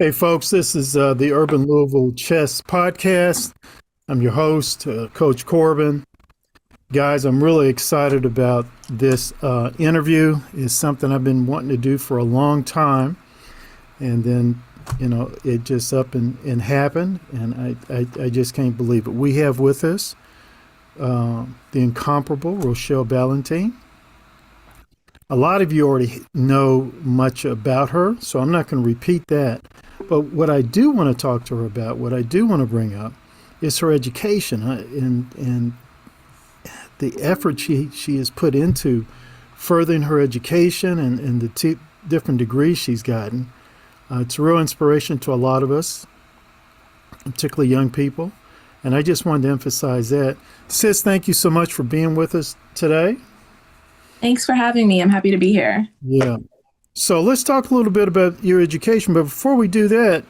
Hey, folks, this is the Urban Louisville Chess Podcast. I'm your host, Coach Corbin. Guys, I'm really excited about this interview. It's something I've been wanting to do for a long time. And then, it just up and happened. And I just can't believe it. We have with us the incomparable Rochelle Ballantyne. A lot of you already know much about her, so I'm not going to repeat that. But what I do want to talk to her about, what I do want to bring up, is her education and the effort she has put into furthering her education and the different degrees she's gotten. It's a real inspiration to a lot of us, particularly young people. And I just wanted to emphasize that. Sis, thank you so much for being with us today. Thanks for having me. I'm happy to be here. Yeah. So let's talk a little bit about your education. But before we do that,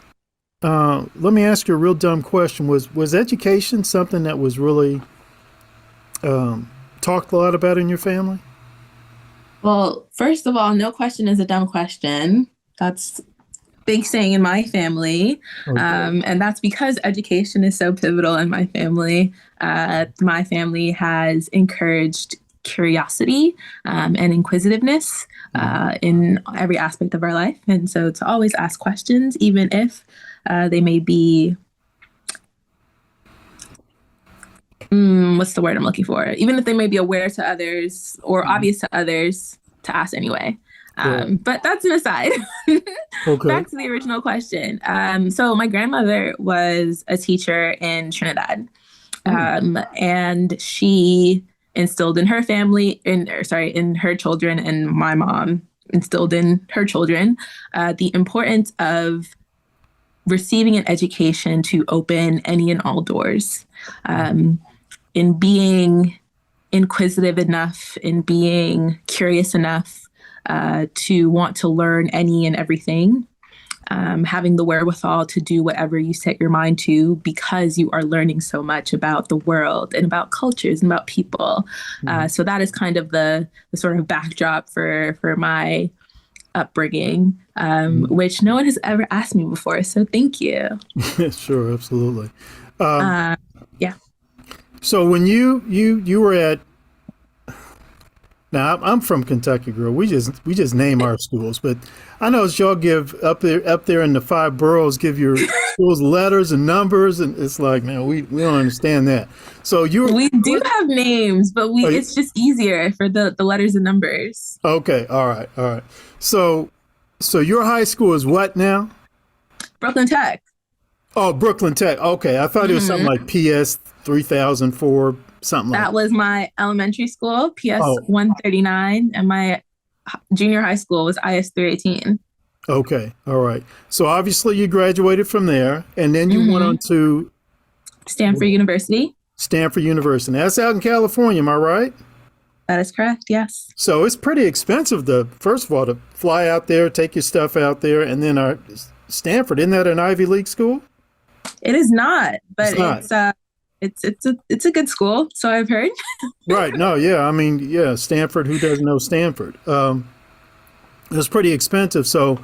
let me ask you a real dumb question. Was education something that was really talked a lot about in your family? Well, first of all, no question is a dumb question. That's a big saying in my family. Okay. And that's because education is so pivotal in my family. My family has encouraged curiosity and inquisitiveness in every aspect of our life. And so to always ask questions, even if they may be, what's the word I'm looking for? Even if they may be aware to others or obvious to others, to ask anyway. But that's an aside. Okay. Back to the original question. So my grandmother was a teacher in Trinidad. And she instilled in her family, in her children, and my mom instilled in her children the importance of receiving an education to open any and all doors, in being inquisitive enough, in being curious enough to want to learn any and everything. Having the wherewithal to do whatever you set your mind to because you are learning so much about the world and about cultures and about people. So that is kind of the sort of backdrop for my upbringing, which no one has ever asked me before. So thank you. Sure, absolutely. Yeah. So when you were at now, I'm from Kentucky, girl. We just name our schools, but I know y'all give up there in the five boroughs, give your schools letters and numbers, and it's like, man, we don't understand that. So we do have names, but it's just easier for the letters and numbers. Okay, all right. So your high school is what now? Brooklyn Tech. Oh, Brooklyn Tech. Okay, I thought it was something like PS 3004. Something like that was my elementary school, PS 139, and my junior high school was IS 318. Okay, all right. So obviously you graduated from there, and then you went on to Stanford University. Stanford University. That's out in California, am I right? That is correct, yes. So it's pretty expensive first of all, to fly out there, take your stuff out there, and then Stanford, isn't that an Ivy League school? It is not, but it's a good school, so I've heard. Right. No, yeah. I mean, yeah, Stanford, who doesn't know Stanford? It was pretty expensive. So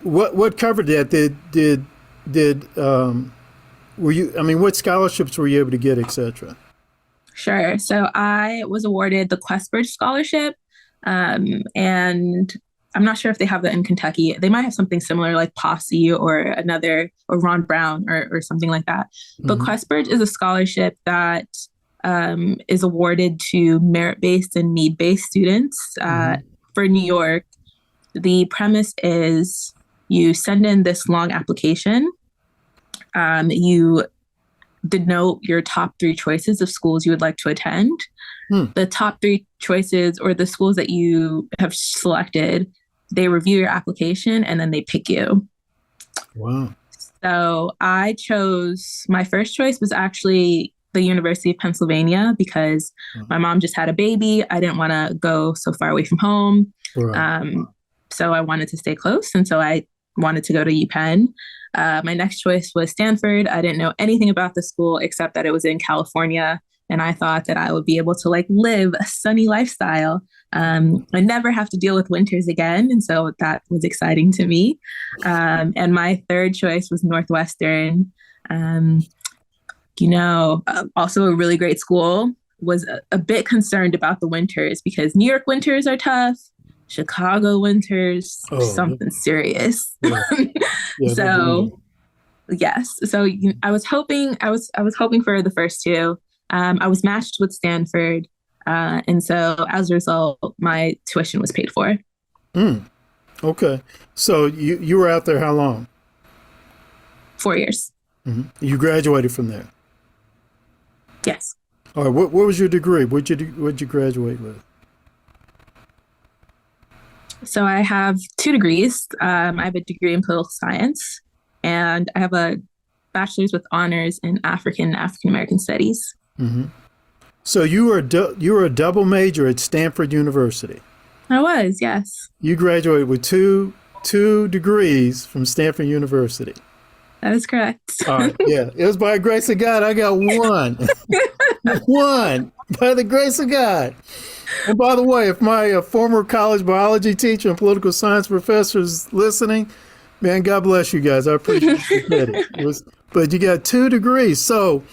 what covered that? Were you, I mean, what scholarships were you able to get, etc.? Sure. So I was awarded the Questbridge Scholarship, and I'm not sure if they have that in Kentucky. They might have something similar like Posse or Ron Brown or something like that. But Questbridge is a scholarship that is awarded to merit-based and need-based students. For New York, the premise is you send in this long application. You denote your top 3 choices of schools you would like to attend. The top 3 choices or the schools that you have selected, they review your application and then they pick you. Wow. So my first choice was actually the University of Pennsylvania because my mom just had a baby. I didn't want to go so far away from home. Right. So I wanted to stay close. And so I wanted to go to UPenn. My next choice was Stanford. I didn't know anything about the school except that it was in California. And I thought that I would be able to live a sunny lifestyle I never have to deal with winters again. And so that was exciting to me. And my third choice was Northwestern. Um, also a really great school. Was a bit concerned about the winters because New York winters are tough. Chicago winters, something serious. Yeah. Yeah, so yes, so I was hoping for the first two. I was matched with Stanford, and so as a result, my tuition was paid for. Okay, so you were out there how long? 4 years. You graduated from there. Yes. All right. What was your degree? What'd you graduate with? So I have 2 degrees. I have a degree in political science, and I have a bachelor's with honors in African American studies. So you were a double major at Stanford University. I was, yes. You graduated with two degrees from Stanford University. That is correct. All right. Yeah, it was by the grace of God. I got one. One by the grace of God. And by the way, if my former college biology teacher and political science professor is listening, man, God bless you guys. I appreciate the credit. But you got 2 degrees. So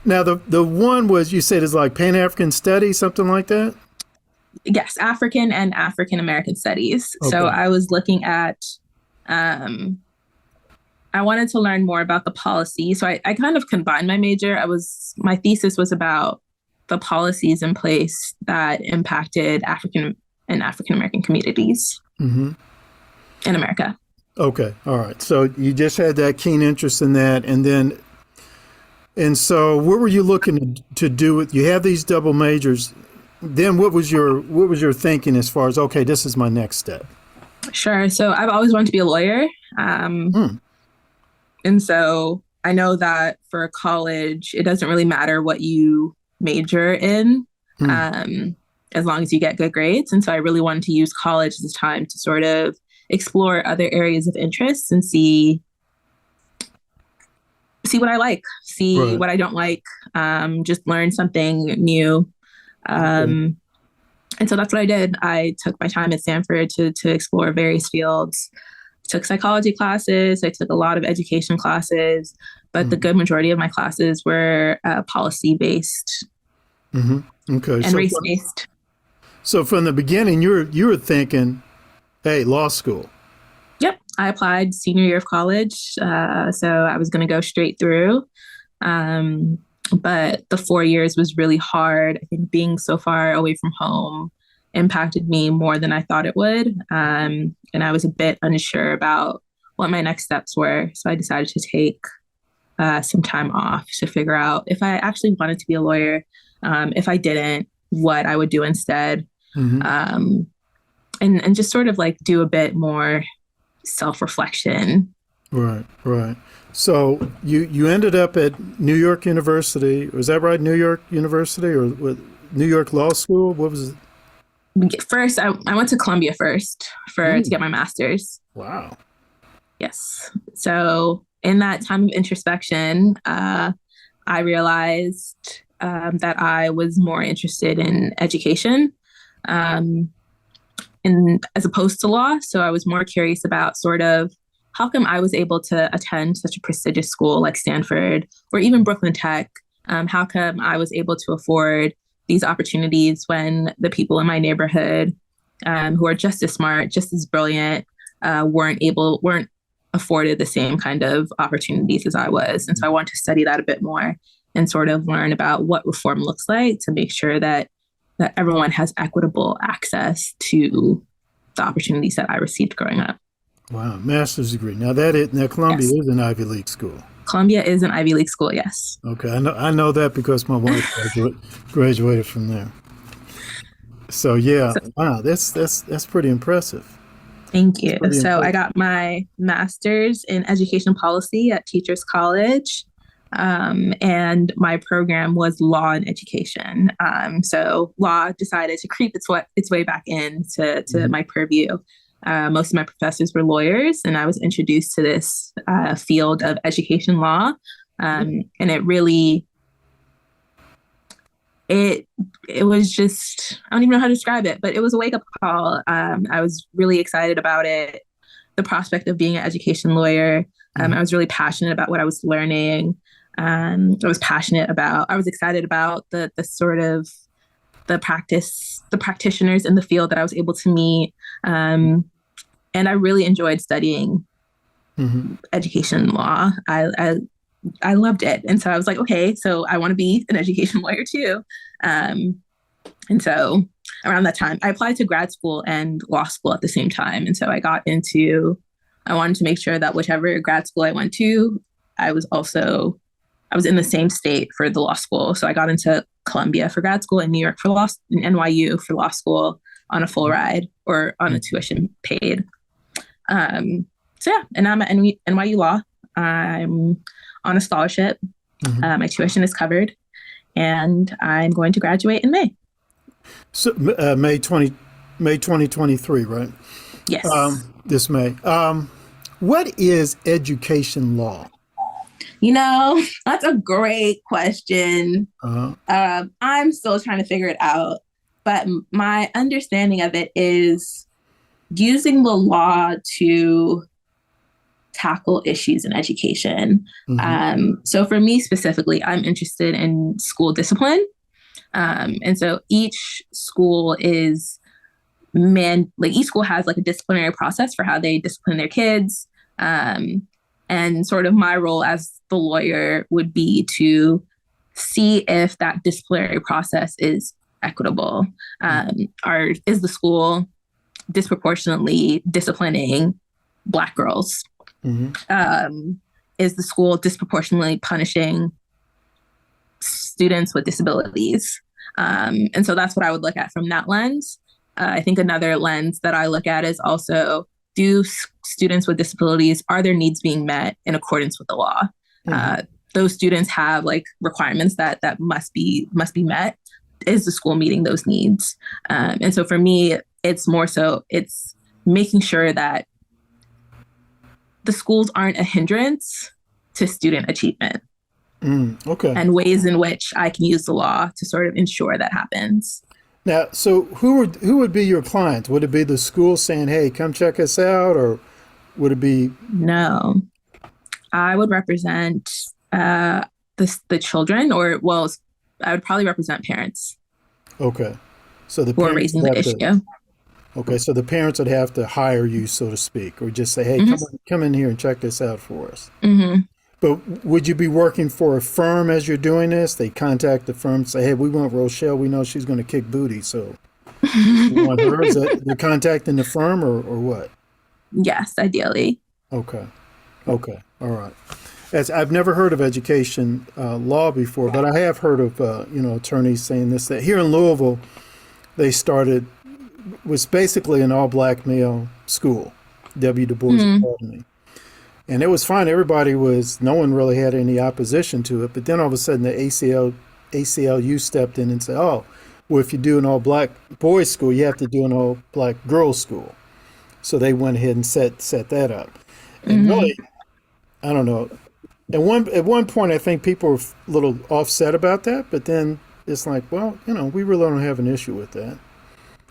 now the one was, you said, is like Pan-African Studies, something like that? Yes, African and African American studies. Okay. So I was looking at, I wanted to learn more about the policy. So I kind of combined my major. My thesis was about the policies in place that impacted African American communities in America. Okay. All right. So you just had that keen interest in that. And so what were you looking to do with, you have these double majors. Then what was your thinking as far as, okay, this is my next step? Sure. So I've always wanted to be a lawyer. And so I know that for college, it doesn't really matter what you major in, as long as you get good grades. And so I really wanted to use college as a time to sort of explore other areas of interest and see what I like, what I don't like, just learn something new. And so that's what I did. I took my time at Stanford to explore various fields. I took psychology classes. I took a lot of education classes, but the good majority of my classes were policy-based Okay. and race-based. So from the beginning, you were thinking, hey, law school. Yep. I applied senior year of college. So I was going to go straight through. But the 4 years was really hard. I think being so far away from home impacted me more than I thought it would. And I was a bit unsure about what my next steps were. So I decided to take some time off to figure out if I actually wanted to be a lawyer. If I didn't, what I would do instead. And just sort of like do a bit more self-reflection. Right. So you ended up at New York University. Was that right? New York University or what, New York Law School? What was it? First, I went to Columbia first to get my master's. Wow. Yes. So in that time of introspection, I realized that I was more interested in education as opposed to law. So I was more curious about sort of how come I was able to attend such a prestigious school like Stanford or even Brooklyn Tech? How come I was able to afford these opportunities when the people in my neighborhood who are just as smart, just as brilliant, weren't afforded the same kind of opportunities as I was. And so I wanted to study that a bit more and sort of learn about what reform looks like to make sure that everyone has equitable access to the opportunities that I received growing up. Wow, master's degree. Now Columbia is an Ivy League school. Columbia is an Ivy League school, yes. Okay, I know that because my wife graduated from there. So yeah, wow, that's pretty impressive. Thank you. So I got my master's in education policy at Teachers College, and my program was law and education. So law decided to creep its way back into my purview. Most of my professors were lawyers, and I was introduced to this field of education law. And it really it it was just, I don't even know how to describe it, but it was a wake up call. I was really excited about it, the prospect of being an education lawyer. I was really passionate about what I was learning. I was excited about the sort of the practitioners in the field that I was able to meet. And I really enjoyed studying Mm-hmm. education law. I loved it. And so I was like, okay, so I want to be an education lawyer too. Um, and so around that time, I applied to grad school and law school at the same time. And so I wanted to make sure that whichever grad school I went to, I was also, I was in the same state for the law school. So I got into Columbia for grad school and New York for and NYU for law school on a full ride or on a tuition paid. So yeah, and I'm at NYU Law. I'm on a scholarship. Mm-hmm. My tuition is covered, and I'm going to graduate in May. So May 2023, right? Yes. This May. What is education law? That's a great question. I'm still trying to figure it out, but my understanding of it is using the law to tackle issues in education. So for me specifically, I'm interested in school discipline. And so each school each school has like a disciplinary process for how they discipline their kids. And sort of my role as the lawyer would be to see if that disciplinary process is equitable. Is the school disproportionately disciplining Black girls? Is the school disproportionately punishing students with disabilities? And so that's what I would look at from that lens. I think another lens that I look at is also, do students with disabilities, are their needs being met in accordance with the law? Those students have like requirements that must be met. Is the school meeting those needs? And so for me, it's more so it's making sure that the schools aren't a hindrance to student achievement. Okay. And ways in which I can use the law to sort of ensure that happens. Now, so who would be your clients? Would it be the school saying, "Hey, come check us out," or would it be? No, I would represent the children, or well, I would probably represent parents. Okay, so the who are parents raising would the have issue. Okay, so the parents would have to hire you, so to speak, or just say, "Hey, come in here and check this out for us." But would you be working for a firm as you're doing this? They contact the firm and say, "Hey, we want Rochelle. We know she's going to kick booty, so we want her." Is that they're contacting the firm or what? Yes, ideally. Okay. Okay. All right. As I've never heard of education law before, but I have heard of attorneys saying this, that here in Louisville, they started was basically an all black male school, W. Du Bois Academy. And it was fine. No one really had any opposition to it. But then all of a sudden the ACLU stepped in and said, "Oh, well, if you do an all black boys school, you have to do an all black girls school." So they went ahead and set that up. And really, I don't know. At one point, I think people were a little offset about that. But then it's like, well, we really don't have an issue with that.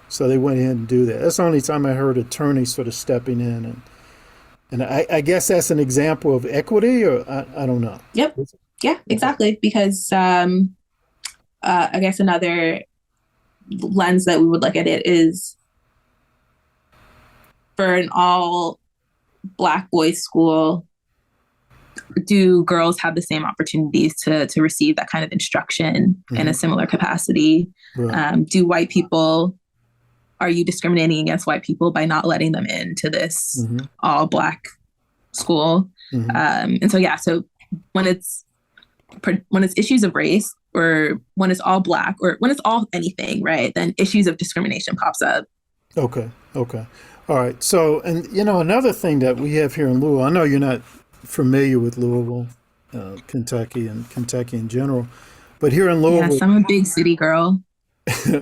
So they went ahead and do that. That's the only time I heard attorneys sort of stepping in. And I guess that's an example of equity, or I don't know. Yep. Yeah, exactly. Because I guess another lens that we would look at it is, for an all Black boys school, do girls have the same opportunities to receive that kind of instruction in a similar capacity? Right. Are you discriminating against white people by not letting them into this all Black school? And so, yeah, so when it's issues of race, or when it's all Black, or when it's all anything, right, then issues of discrimination pops up. Okay. All right. So, and another thing that we have here in Louisville, I know you're not familiar with Louisville, Kentucky, and Kentucky in general, but here in Louisville, yes, I'm a big city girl.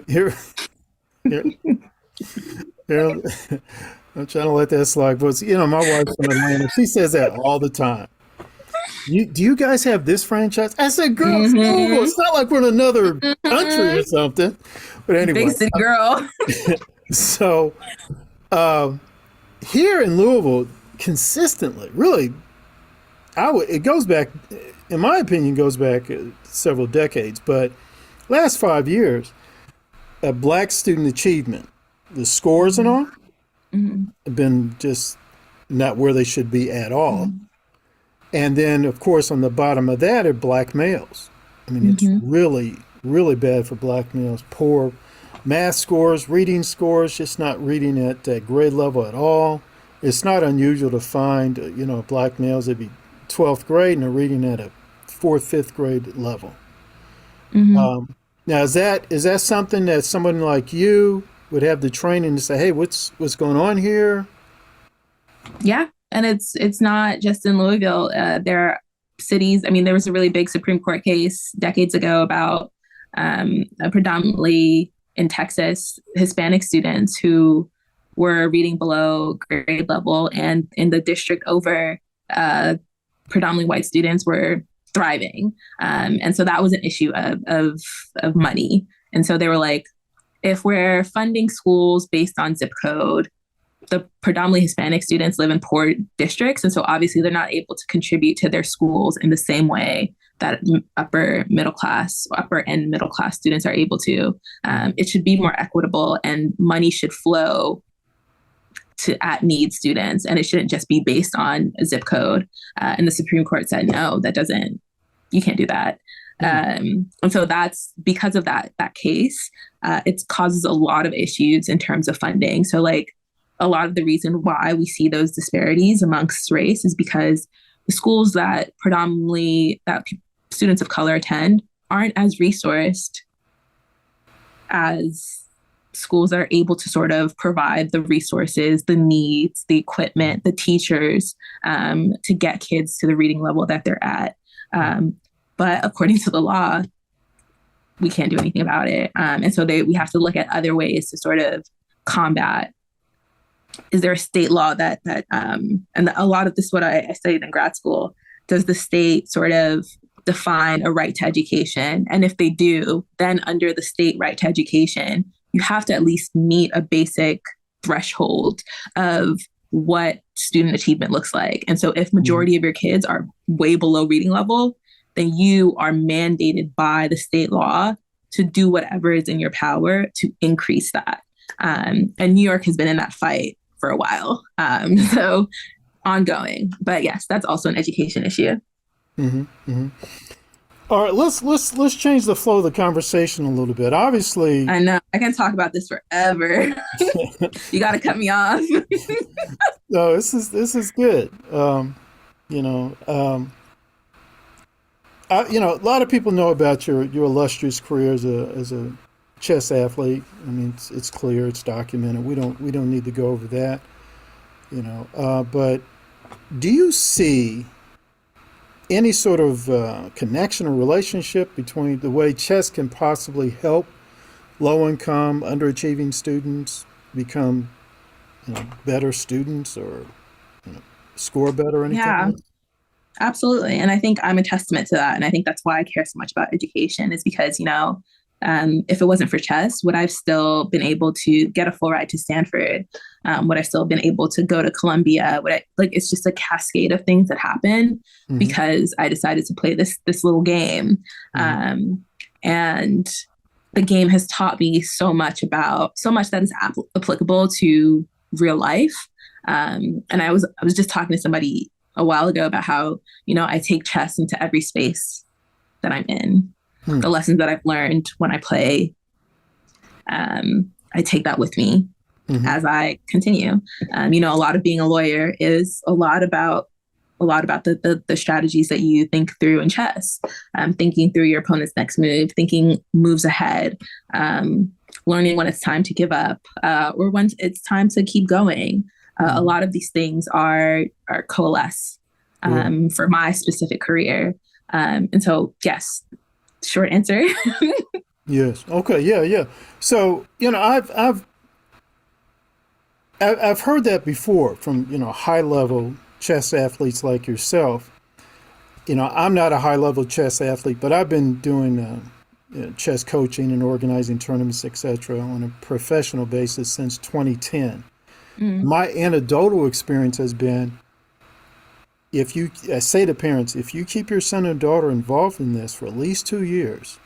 here, I'm trying to let that slide, but my wife's from Atlanta. She says that all the time. Do you guys have this franchise? I said, girl, it's Louisville. Hmm. It's not like we're in another country or something. But Big anyway, city girl. so uh, here in Louisville, consistently, really, it goes back, in my opinion, goes back several decades, but last 5 years, black student achievement, the scores and all, Hmm. have been just not where they should be at all. Hmm. And then, of course, on the bottom of that are black males. I mean, it's Hmm. really, really bad for black males. Poor math scores, reading scores, just not reading at grade level at all. It's not unusual to find, black males that be 12th grade and are reading at a fourth, fifth grade level. Hmm. Now, is that something that someone like you would have the training to say, hey, what's going on here? Yeah, and it's not just in Louisville. There are cities. I mean, there was a really big Supreme Court case decades ago about predominantly in Texas Hispanic students who were reading below grade level, and in the district over, uh, predominantly white students were thriving. And so that was an issue of money. And so they were like, if we're funding schools based on zip code, the predominantly Hispanic students live in poor districts. And so obviously they're not able to contribute to their schools in the same way that upper end middle class students are able to. It should be more equitable, and money should flow to at need students, and it shouldn't just be based on a zip code. And the Supreme Court said, no, you can't do that. And so that's because of that case. It causes a lot of issues in terms of funding. So like, a lot of the reason why we see those disparities amongst race is because the schools that predominantly that students of color attend aren't as resourced as schools that are able to sort of provide the resources, the needs, the equipment, the teachers, to get kids to the reading level that they're at. But according to the law, we can't do anything about it. And so we have to look at other ways to sort of combat. Is there a state law that and a lot of this is what I studied in grad school. Does the state sort of define a right to education? And if they do, then under the state right to education, you have to at least meet a basic threshold of what student achievement looks like. And so if majority of your kids are way below reading level, then you are mandated by the state law to do whatever is in your power to increase that. And New York has been in that fight for a while. So ongoing. But yes, that's also an education issue. Mm-hmm, mm-hmm. All right, let's change the flow of the conversation a little bit. Obviously, I know I can talk about this forever. You got to cut me off. no, this is good. You know, a lot of people know about your illustrious career as a chess athlete. I mean, it's clear, it's documented. We don't need to go over that. But do you see any sort of connection or relationship between the way chess can possibly help low-income, underachieving students become, better students, or score better, or anything Yeah, like that? absolutely. And I think I'm a testament to that. And I think that's why I care so much about education, is because, if it wasn't for chess, would I've still been able to get a full ride to Stanford? Would I still been able to go to Columbia? It's just a cascade of things that happen Mm-hmm. because I decided to play this little game. Mm-hmm. And the game has taught me so much that is applicable to real life. And I was just talking to somebody a while ago about how, I take chess into every space that I'm in. Hmm. The lessons that I've learned when I play, I take that with me Mm-hmm. as I continue. A lot of being a lawyer is a lot about the strategies that you think through in chess, thinking through your opponent's next move, thinking moves ahead, learning when it's time to give up, or when it's time to keep going. A lot of these things are coalesce Yeah. for my specific career. And so, yes, short answer. Yes. Okay. Yeah. Yeah. So I've heard that before from high level chess athletes like yourself. I'm not a high level chess athlete, but I've been doing chess coaching and organizing tournaments, etc., on a professional basis since 2010. Mm, My anecdotal experience has been, I say to parents, if you keep your son or daughter involved in this for at least 2 years,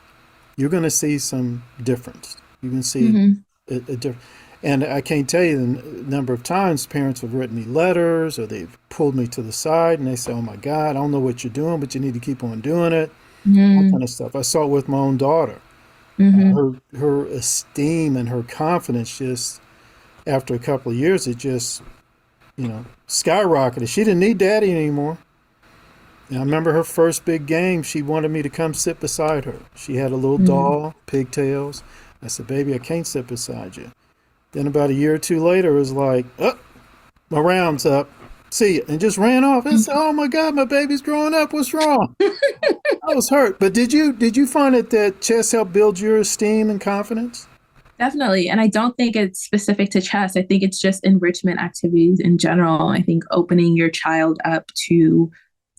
you're going to see some difference. You can see hmm a difference. And I can't tell you the number of times parents have written me letters or they've pulled me to the side and they say, "Oh my God, I don't know what you're doing, but you need to keep on doing it." That kind hmm of stuff. I saw it with my own daughter. hmm Her esteem and her confidence just after a couple of years, it just skyrocketed. She didn't need daddy anymore. And I remember her first big game. She wanted me to come sit beside her. She had a little hmm doll, pigtails. I said, "Baby, I can't sit beside you." Then about a year or two later, it was like, "Oh, my round's up. See you," and just ran off. I said, "Oh my God, my baby's growing up. What's wrong?" I was hurt. But did you find that chess helped build your esteem and confidence? Definitely. And I don't think it's specific to chess. I think it's just enrichment activities in general. I think opening your child up to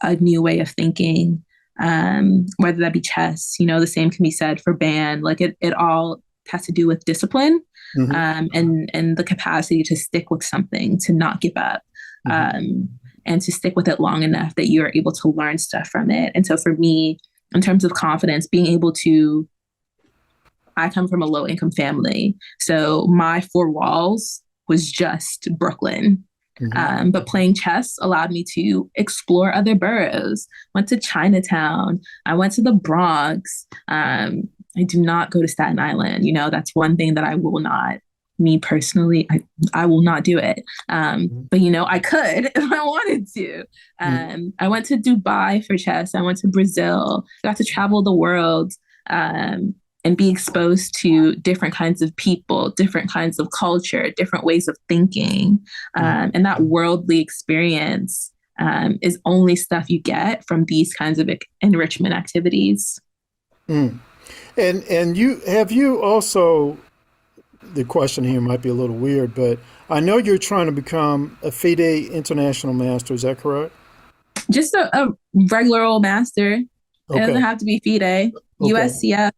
a new way of thinking, whether that be chess, the same can be said for band. Like it all has to do with discipline, Hmm. and the capacity to stick with something, to not give up, Hmm. um, and to stick with it long enough that you are able to learn stuff from it. And so for me, in terms of confidence, being able to I come from a low income family. So my four walls was just Brooklyn. Hmm. But playing chess allowed me to explore other boroughs. Went to Chinatown. I went to the Bronx. I do not go to Staten Island. That's one thing that I will not, me personally, I will not do it. But I could if I wanted to. Hmm. I went to Dubai for chess. I went to Brazil. Got to travel the world. And be exposed to different kinds of people, different kinds of culture, different ways of thinking. And that worldly experience is only stuff you get from these kinds of enrichment activities. Hmm. And you also, the question here might be a little weird, but I know you're trying to become a FIDE International Master. Is that correct? Just a regular old master. It doesn't Okay. have to be FIDE. Okay. USCF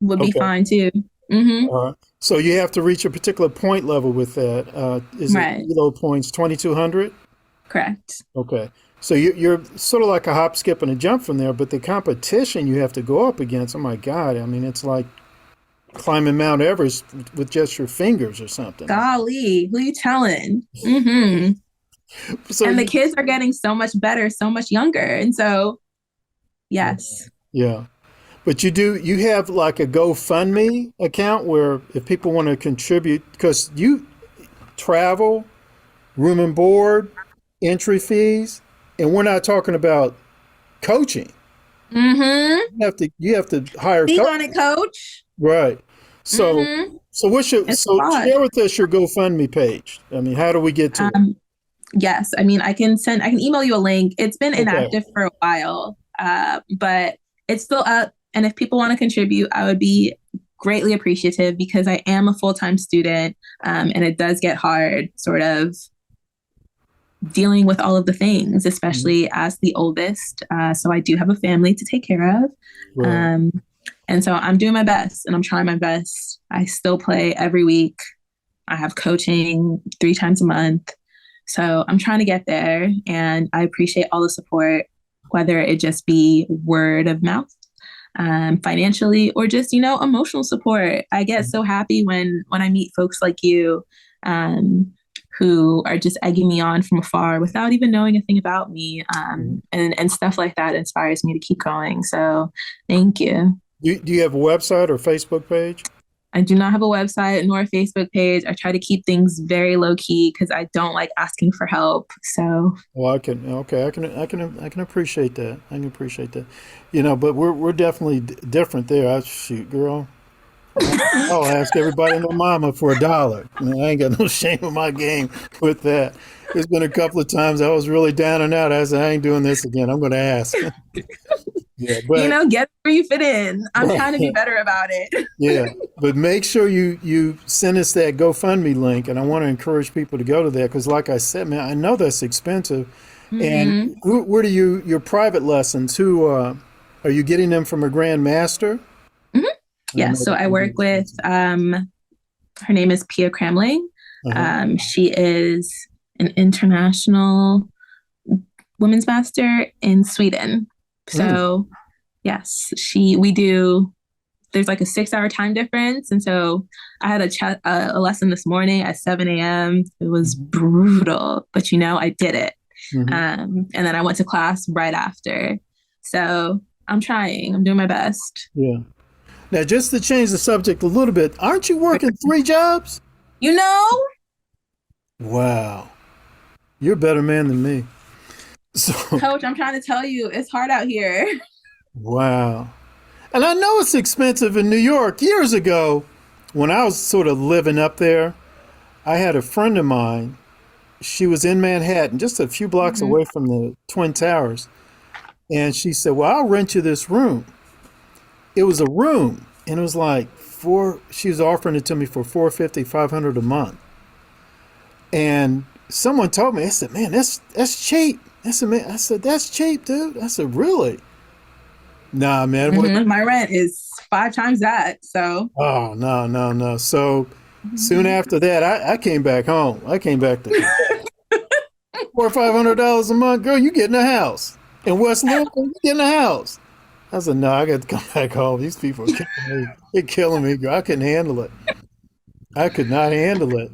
would be Okay. fine too. Hmm. So you have to reach a particular point level with that. Is it Right. ELO points 2200? Correct. Okay. So you're sort of like a hop, skip, and a jump from there, but the competition you have to go up against, oh my God, I mean, it's like climbing Mount Everest with just your fingers or something. Golly, who you telling? Hmm. So And the you, kids are getting so much better, so much younger. And so, yes. yeah. But you have like a GoFundMe account where if people want to contribute, because you travel, room and board, entry fees, and we're not talking about coaching. Mm-hmm. You have to hire Speak coach. on it, coach. Right. So Mm-hmm. so It's a lot. share with us your GoFundMe page. I mean, how do we get to it? Um, yes. I mean, I can email you a link. It's been Okay. inactive for a while, but it's still up. And if people want to contribute, I would be greatly appreciative because I am a full-time student, and it does get hard sort of dealing with all of the things, Mhm. especially as the oldest. So I do have a family to take care of. Right. Um, and so I'm doing my best and I'm trying my best. I still play every week. I have coaching 3 times a month. So I'm trying to get there and I appreciate all the support, whether it just be word of mouth, financially, or just, emotional support. I get so happy when I meet folks like you, um, who are just egging me on from afar without even knowing a thing about me. Mhm. And stuff like that inspires me to keep going. So thank you. Do you have a website or Facebook page? I do not have a website nor a Facebook page. I try to keep things very low key because I don't like asking for help. So, Well, I can appreciate that. I can appreciate that. But we're definitely different there. I shoot, girl. I'll ask everybody and their mama for $1. I ain't got no shame in my game with that. There's been a couple of times I was really down and out. I said, I ain't doing this again. I'm going to ask. Yeah, but get where you fit in. I'm trying to be better about it. yeah, but make sure you send us that GoFundMe link, and I want to encourage people to go to that because, like I said, man, I know that's expensive, And Mm-hmm. where do your private lessons? Who are you getting them from a grandmaster? Mm-hmm. I Yeah. know So that I can be work with, expensive. her name is Pia Cramling. Uh-huh. She is an international women's master in Sweden. Mm, So yes, we do, there's like a 6 hour time difference. And so I had a lesson this morning at 7 a.m. It was mhm, brutal, but I did it. mhm. And then I went to class right after. So I'm doing my best. Yeah. Now, just to change the subject a little bit, aren't you working 3 jobs? You know, Wow. You're a better man than me. So, Coach, I'm trying to tell you, it's hard out here. wow. And I know it's expensive in New York. Years ago, when I was sort of living up there, I had a friend of mine. She was in Manhattan, just a few blocks Mm-hmm. away from the Twin Towers. And she said, "Well, I'll rent you this room." It was a room, and it was like she was offering it to me for 450, 500 a month. And someone told me, I said, "Man, that's cheap." I said, "That's cheap, dude." I said, "Really?" Nah, man. It wasn't. Mm-hmm. My rent is 5 times that. So, Oh, no, no, no. So soon mm-hmm. after that, I came back home. I came back to $400 or $500 a month. Girl, you get in a house. In West Louisville, you get in a house. I said, no, I got to come back home. These people are killing me. They're killing me, girl. I couldn't handle it. I could not handle it.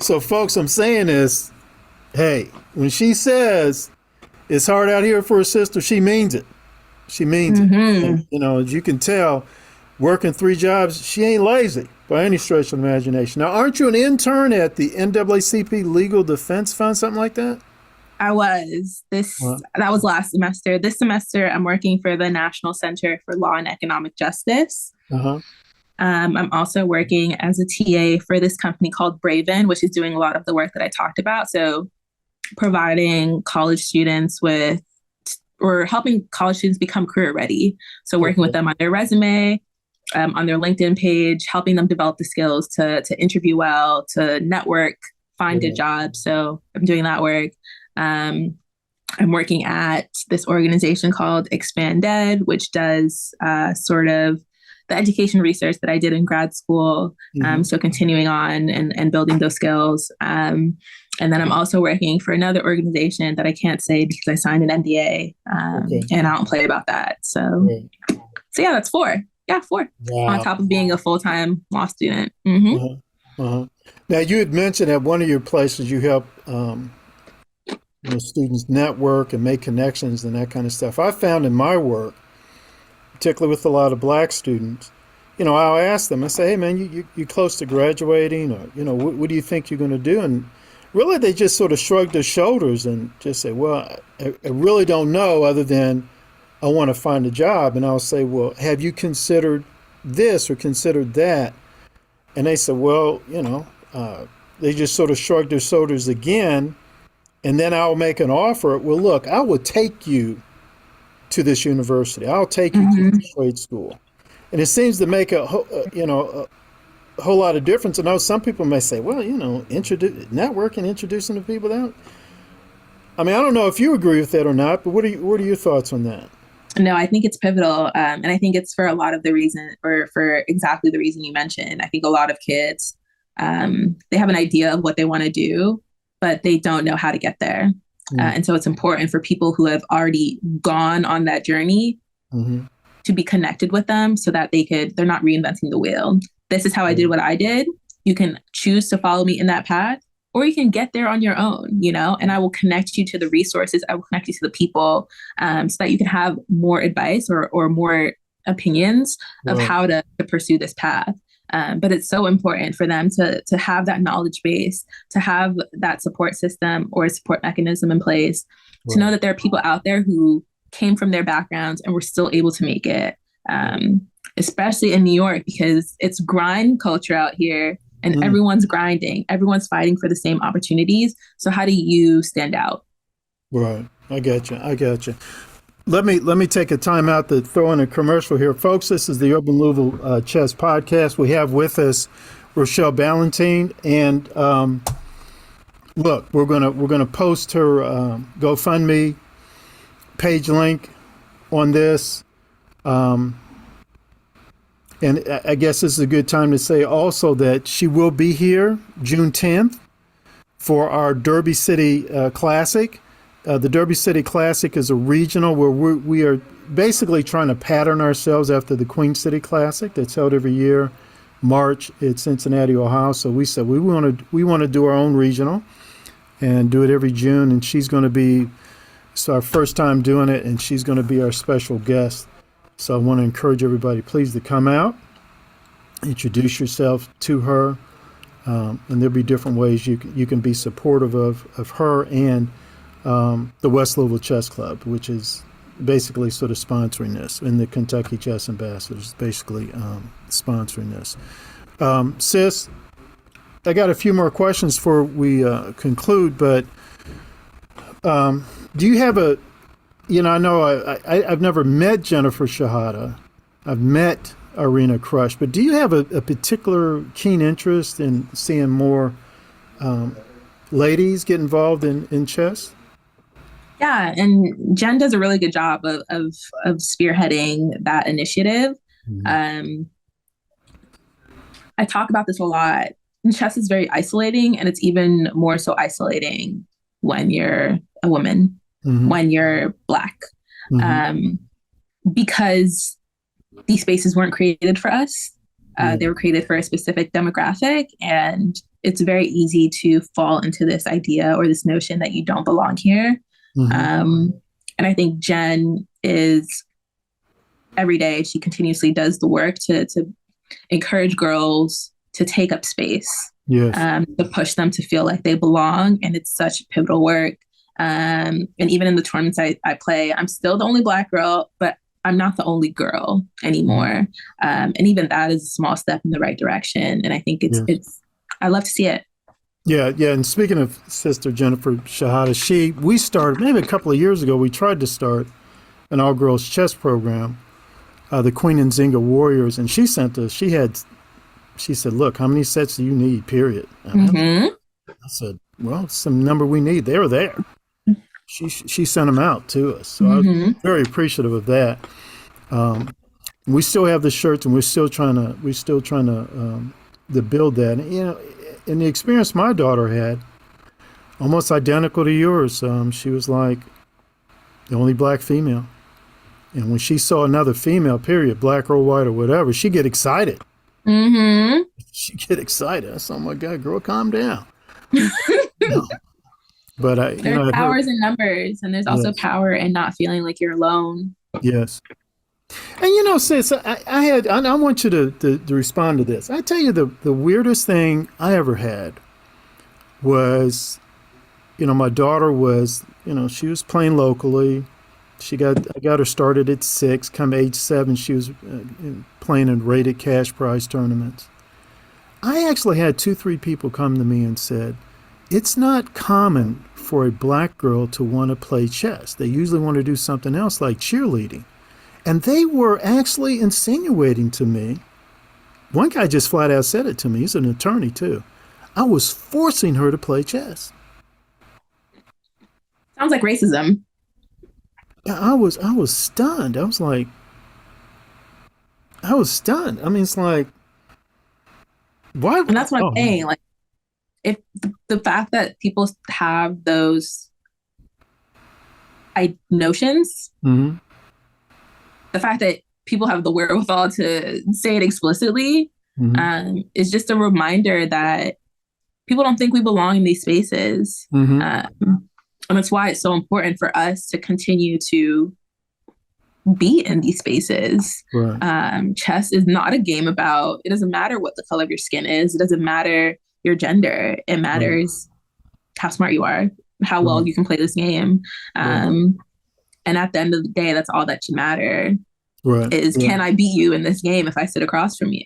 So, folks, I'm saying is, hey, when she says it's hard out here for a sister, she means it. She means it. And, as you can tell, working 3 jobs, she ain't lazy by any stretch of the imagination. Now, aren't you an intern at the NAACP Legal Defense Fund, something like that? I was Uh that was last semester. This semester, I'm working for the National Center for Law and Economic Justice. huh. I'm also working as a TA for this company called Braven, which is doing a lot of the work that I talked about. So, providing college students with, or helping college students become career ready. So, working with Okay. them on their resume, on their LinkedIn page, helping them develop the skills to interview well, to network, find good Yeah. jobs. So, I'm doing that work. Um, I'm working at this organization called Expand Ed, which does sort of the education research that I did in grad school. Hmm. So continuing on and building those skills. And then I'm also working for another organization that I can't say because I signed an NDA, Okay. and I don't play about that. Right. So yeah, that's four. Yeah, four on Wow. top of being a full-time law student. Mm-hmm. Uh-huh. Uh-huh. Now, you had mentioned at one of your places you help students network and make connections and that kind of stuff. I found in my work, particularly with a lot of black students, I'll ask them, I say, hey, man, you close to graduating, or, what do you think you're going to do? And really, they just sort of shrug their shoulders and just say, well, I really don't know, other than I want to find a job. And I'll say, well, have you considered this or considered that? And they said, well, they just sort of shrug their shoulders again. And then I'll make an offer. Well, look, I will take you to this university. I'll take you to Mm-hmm. this trade school. And it seems to make a whole lot of difference. I know some people may say, well, networking, introducing the people out. I mean, I don't know if you agree with that or not, but what are your thoughts on that? No, I think it's pivotal. And I think it's for a lot of the reason, or for exactly the reason you mentioned. I think a lot of kids, they have an idea of what they want to do, but they don't know how to get there. Mm-hmm. And so it's important for people who have already gone on that journey Mm-hmm. to be connected with them so that they're not reinventing the wheel. This is how I did what I did. You can choose to follow me in that path, or you can get there on your own, and I will connect you to the resources. I will connect you to the people, so that you can have more advice or more opinions of Right. how to pursue this path. But it's so important for them to have that knowledge base, to have that support system or support mechanism in place, to know Right. that there are people out there who came from their backgrounds and were still able to make it. Especially in New York, because it's grind culture out here and Mm. everyone's grinding, everyone's fighting for the same opportunities. So how do you stand out? Right. I got you. I got you. Let me take a time out to throw in a commercial here, folks. This is the Urban Louisville Chess Podcast. We have with us Rochelle Ballantyne, and look, we're gonna post her GoFundMe page link on this. And I guess this is a good time to say also that she will be here June 10th for our Derby City Classic. The Derby City Classic is a regional where we are basically trying to pattern ourselves after the Queen City Classic that's held every year, March at Cincinnati, Ohio. So we said we want to do our own regional and do it every June. And she's going to be, it's our first time doing it, and she's going to be our special guest. So I want to encourage everybody, please, to come out, introduce yourself to her, and there'll be different ways you can be supportive of her and the West Louisville Chess Club, which is basically sort of sponsoring this, and the Kentucky Chess Ambassadors basically sponsoring this. Sis, I got a few more questions before we conclude, but do you have a, I know I've never met Jennifer Shahada. I've met Irina Krush, but do you have a particular keen interest in seeing more ladies get involved in chess? Yeah, and Jen does a really good job of spearheading that initiative. Mm-hmm. I talk about this a lot. Chess is very isolating, and it's even more so isolating when you're a woman, mm-hmm. when you're Black, mm-hmm. Because these spaces weren't created for us. They were created for a specific demographic, and it's very easy to fall into this idea or this notion that you don't belong here. Mm-hmm. And I think Jen is, every day, she continuously does the work to encourage girls to take up space, yes. To push them to feel like they belong. And it's such pivotal work. And even in the tournaments I play, I'm still the only Black girl, but I'm not the only girl anymore. And even that is a small step in the right direction. And I think it's I love to see it. Yeah. And speaking of Sister Jennifer Shahada, we started maybe a couple of years ago. We tried to start an all-girls chess program, the Queen and Zinga Warriors, and she sent us. She said, "Look, how many sets do you need? Period." Mm-hmm. I said, "Well, it's some number we need." They were there. She sent them out to us, so mm-hmm. I was very appreciative of that. We still have the shirts, and we're still trying to build that. And, and the experience my daughter had, almost identical to yours. She was like the only Black female, and when she saw another female, period, Black or white or whatever, she'd get excited. Mm-hmm. She'd get excited. I said, "Oh my God, girl, calm down." But there's powers in numbers, and there's also power in not feeling like you're alone. Yes. And sis, I want you to respond to this. I tell you, the weirdest thing I ever had was, my daughter was, she was playing locally. I got her started at 6. Come age 7, she was playing in rated cash prize tournaments. I actually had 2-3 people come to me and said, it's not common for a Black girl to want to play chess. They usually want to do something else like cheerleading. And they were actually insinuating to me, one guy just flat out said it to me, he's an attorney too, I was forcing her to play chess. Sounds like racism. I was stunned. I was stunned. I mean, it's like, why? And that's what I'm saying. Like, if the fact that people have those notions, mm-hmm. the fact that people have the wherewithal to say it explicitly, mm-hmm. Is just a reminder that people don't think we belong in these spaces. Mm-hmm. And that's why it's so important for us to continue to be in these spaces. Right. Chess is not a game about, it doesn't matter what the color of your skin is. It doesn't matter your gender. It matters how smart you are, how well you can play this game. And at the end of the day, that's all that should matter. Right. Is can I beat you in this game if I sit across from you?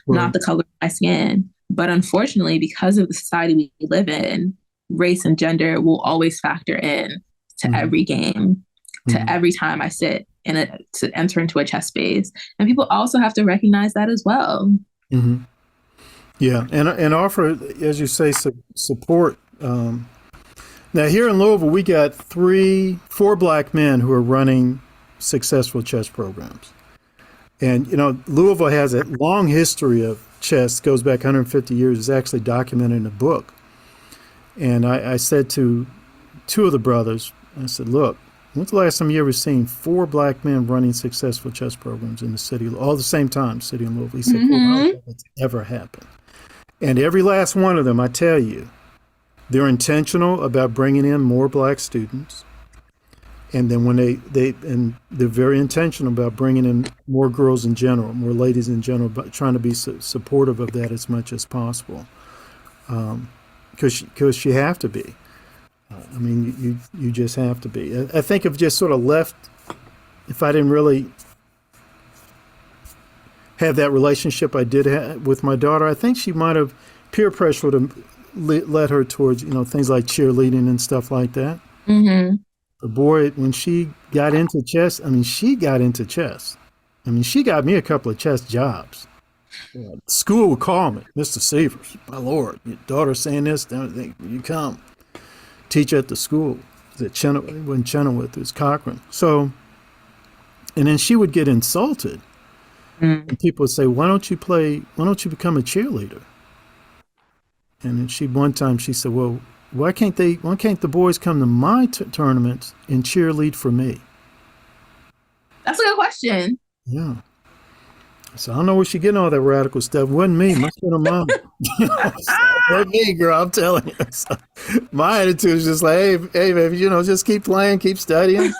Not the color of my skin. But unfortunately, because of the society we live in, race and gender will always factor in to every game, to every time I sit to enter into a chess space. And people also have to recognize that as well. Mm-hmm. Yeah, and offer, as you say, support Now here in Louisville, we got four black men who are running successful chess programs. And, Louisville has a long history of chess, goes back 150 years. It's actually documented in a book. And I said to two of the brothers, I said, look, when's the last time you ever seen four black men running successful chess programs in the city, all at the same time, city of Louisville? He said, well, it's ever happened. And every last one of them, I tell you, they're intentional about bringing in more black students. And then when they're very intentional about bringing in more girls in general, more ladies in general, but trying to be supportive of that as much as possible. Because you have to be. I mean, you just have to be. I think if just sort of left, if I didn't really have that relationship I did have with my daughter, I think she might have, peer pressure would have led her towards, things like cheerleading and stuff like that. Mm-hmm. But boy, when she got into chess, she got into chess. She got me a couple of chess jobs. School would call me, Mr. Severs, my Lord, your daughter's saying this, you come. Teach at the school. It wasn't Chenoweth, it was Cochran. So, and then she would get insulted. And people would say, why don't you become a cheerleader? And then one time she said, well, why can't the boys come to my tournaments and cheerlead for me? That's a good question. Yeah. So I don't know where she getting all that radical stuff. It wasn't me. Must have been her mom. Wasn't me, girl. I'm telling you. So my attitude is just like, hey, baby, just keep playing, keep studying.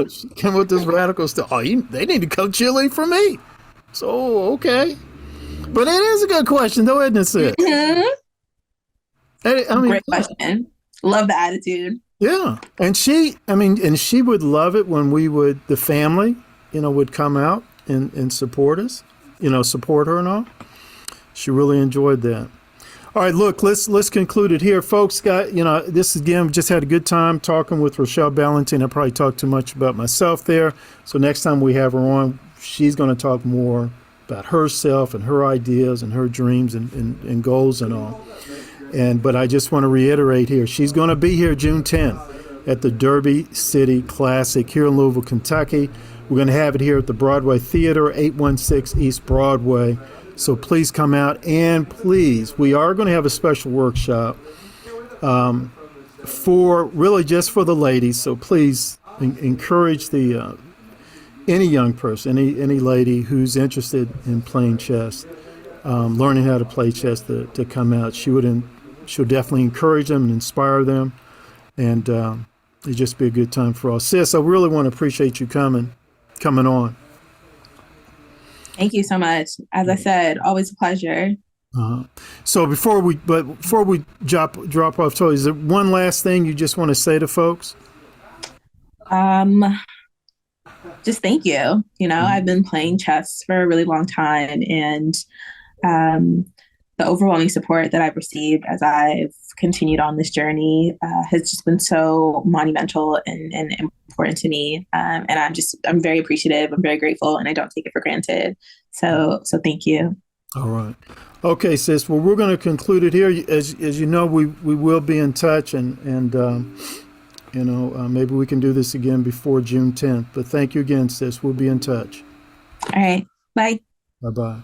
She came with this radical stuff. Oh, they need to come cheerlead for me. So okay, but it is a good question, though, isn't it, sis? Mm-hmm. Great question. Love the attitude. Yeah, and she would love it when the family, would come out and support us, support her and all. She really enjoyed that. All right, look, let's conclude it here, folks. This again, just had a good time talking with Rochelle Ballantyne. I probably talked too much about myself there. So next time we have her on, she's going to talk more about herself and her ideas and her dreams and goals and all. But I just want to reiterate here, she's going to be here June 10th at the Derby City Classic here in Louisville, Kentucky. We're going to have it here at the Broadway Theater, 816 East Broadway. So please come out, and please, we are going to have a special workshop just for the ladies. So please encourage any young person, any lady who's interested in playing chess, learning how to play chess to come out. She'll definitely encourage them and inspire them, and it'll just be a good time for all. Sis, I really want to appreciate you coming on. Thank you so much. As I said, always a pleasure. So before we drop off, so is there one last thing you just want to say to folks? Just thank you. I've been playing chess for a really long time, and the overwhelming support that I've received as I've continued on this journey has just been so monumental and important to me. And I'm very appreciative. I'm very grateful, and I don't take it for granted. So thank you. All right. Okay, sis. Well, we're going to conclude it here. As you know, we will be in touch, and maybe we can do this again before June 10th. But thank you again, sis. We'll be in touch. All right. Bye. Bye-bye.